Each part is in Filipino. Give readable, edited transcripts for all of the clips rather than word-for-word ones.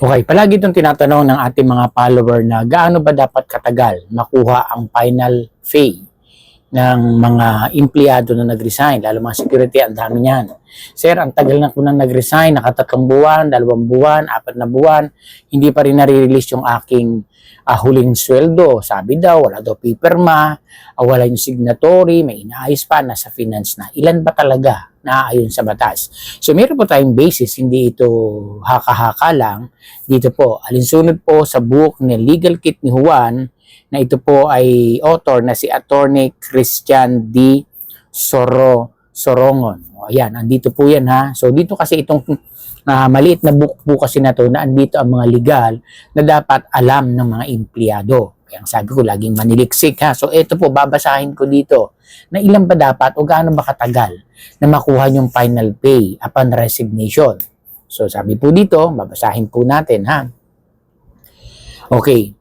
Okay, palagi itong tinatanong ng ating mga follower na gaano ba dapat katagal makuha ang final pay ng mga empleyado na nag-resign, lalo mga security, ang dami niyan. Sir, ang tagal na ko nang nag-resign, nakatatlong buwan, 2 buwan, 4 na buwan, hindi pa rin nare-release yung aking huling sweldo. Sabi daw, wala daw paperma, wala yung signatory, may inaayos pa, nasa finance na. Ilan ba talaga naaayon sa batas? So, meron po tayong basis, hindi ito haka-haka lang. Dito po, alinsunod po sa book ni Legal Kit ni Juan, na ito po ay author na si Attorney Christian D. Sorongon. O, ayan, andito po yan ha. So dito kasi itong maliit na book po kasi na to, na andito ang mga legal na dapat alam ng mga empleyado. Kaya sabi ko, laging maniliksik ha. So ito po, babasahin ko dito na ilan ba dapat o gaano ba katagal na makuha yung final pay upon resignation. So sabi po dito, babasahin po natin ha. Okay.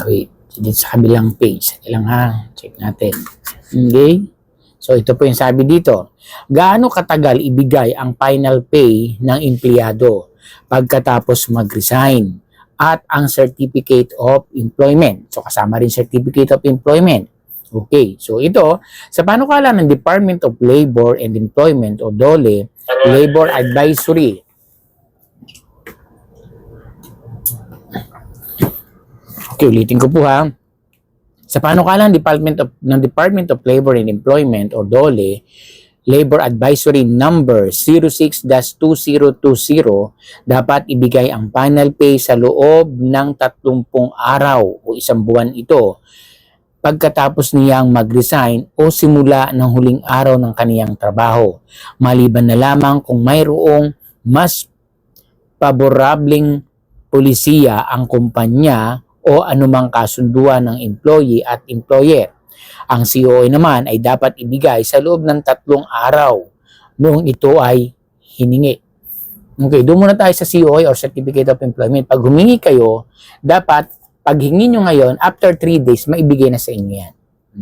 Wait, dito sa kabilang page lang ha, check natin. Okay, so ito po yung sabi dito, gaano katagal ibigay ang final pay ng empleyado pagkatapos mag-resign at ang certificate of employment. So kasama rin certificate of employment. Okay, so ito sa panukala ng Department of Labor and Employment o DOLE, Labor Advisory. Okay, ulitin ko po ha. Sa panukalang ng Department of Labor and Employment o DOLE, Labor Advisory Number 06-2020, dapat ibigay ang final pay sa loob ng 30 araw o 1 buwan ito pagkatapos niyang mag-resign o simula ng huling araw ng kaniyang trabaho, maliban na lamang kung mayroong mas paborableng polisiya ang kumpanya o anumang kasunduan ng employee at employer. Ang COA naman ay dapat ibigay sa loob ng 3 araw noong ito ay hiningi. Okay, doon muna tayo sa COA or Certificate of Employment. Pag humingi kayo, dapat pag hingi nyo ngayon, after 3 days, maibigay na sa inyo yan.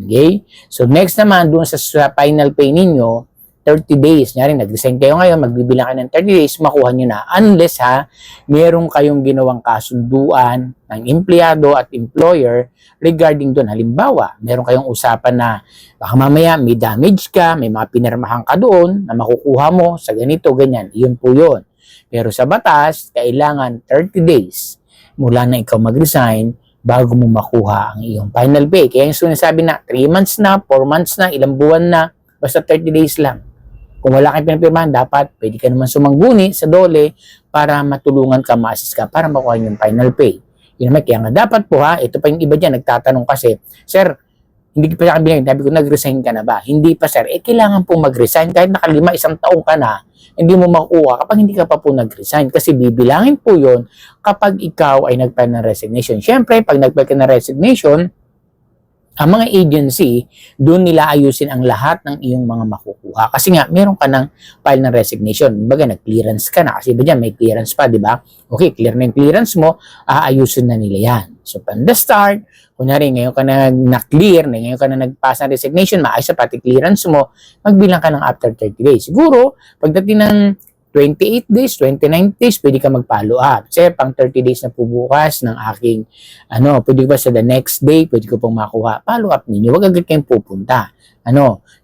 Okay? So next naman, doon sa final pay ninyo, 30 days. Nyari, nag-resign kayo ngayon, magbibilang kayo ng 30 days, makuha nyo na. Unless ha, meron kayong ginawang kasunduan ng empleyado at employer regarding doon. Halimbawa, meron kayong usapan na baka mamaya may damage ka, may mga pinirmahan ka doon na makukuha mo sa ganito, ganyan. Iyon po yun. Pero sa batas, kailangan 30 days mula na ikaw mag-resign bago mo makuha ang iyong final pay. Kaya yung sinasabi na 3 months na, 4 months na, ilang buwan na, basta 30 days lang. Kung wala kang pinapirmahan, dapat pwede ka naman sumangguni sa DOLE para matulungan ka, ma-assist ka para makuha yung final pay. Yun naman, kaya nga dapat po ha, ito pa yung iba dyan, nagtatanong kasi, Sir, hindi pa siya binigay, sabi ko, nag-resign ka na ba? Hindi pa sir, kailangan po mag-resign kahit nakalima, 1 taong ka na, hindi mo makuha kapag hindi ka pa po nag-resign kasi bibilangin po yun kapag ikaw ay nag-file ng resignation. Siyempre, pag nag-file ka ng resignation, ang mga agency, doon nila ayusin ang lahat ng iyong mga makukuha. Kasi nga, meron ka ng file ng resignation. Baga, nag-clearance ka na. Kasi ba dyan, may clearance pa, di ba? Okay, clear na yung clearance mo, aayusin na nila yan. So, from the start, kunyari, ngayon ka na-clear, ngayon ka na nag-pass ng resignation, maayos sa pati clearance mo, magbilang ka ng after 30 days. Siguro, pagdating ng 28 days, 29 days, pwede ka mag-follow up. Kasi pang 30 days na po bukas ng aking, pwede ba sa the next day, pwede ko pong makuha. Follow up ninyo, wag agad kayong pupunta.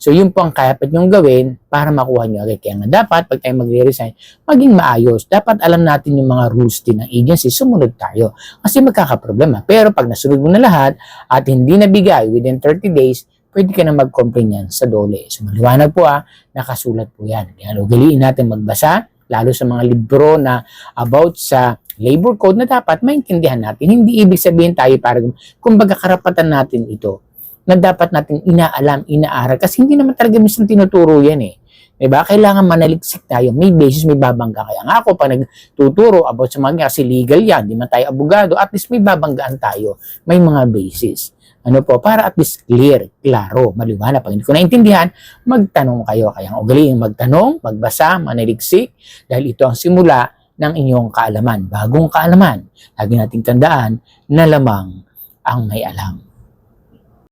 So yun po ang kayapat nyong gawin para makuha nyo agad. Kaya nga dapat, pag tayo magre-resign, maging maayos. Dapat alam natin yung mga rules din ng agency, sumunod tayo. Kasi magkakaproblema. Pero pag nasunod mo na lahat at hindi nabigay within 30 days, pwede ka na mag-complain yan sa DOLE. So maliwanag po nakasulat po yan. Kaya ugaliin natin magbasa, lalo sa mga libro na about sa labor code na dapat maintindihan natin. Hindi ibig sabihin tayo parang, kumbaga karapatan natin ito na dapat natin inaalam, inaaral. Kasi hindi naman talaga minsan tinuturo yan eh. Diba? Kailangan manaliksik tayo. May basis, may babangga. Kaya nga ako, pag nagtuturo about sa mga kasi legal yan, di man tayo abogado, at least may babanggaan tayo. May mga basis. Para at least clear, klaro, maliwanag. Pag hindi ko naintindihan, magtanong kayo. Kaya ugaliin magtanong, magbasa, manaliksik, dahil ito ang simula ng inyong kaalaman. Bagong kaalaman. Lagi nating tandaan na lamang ang may alam.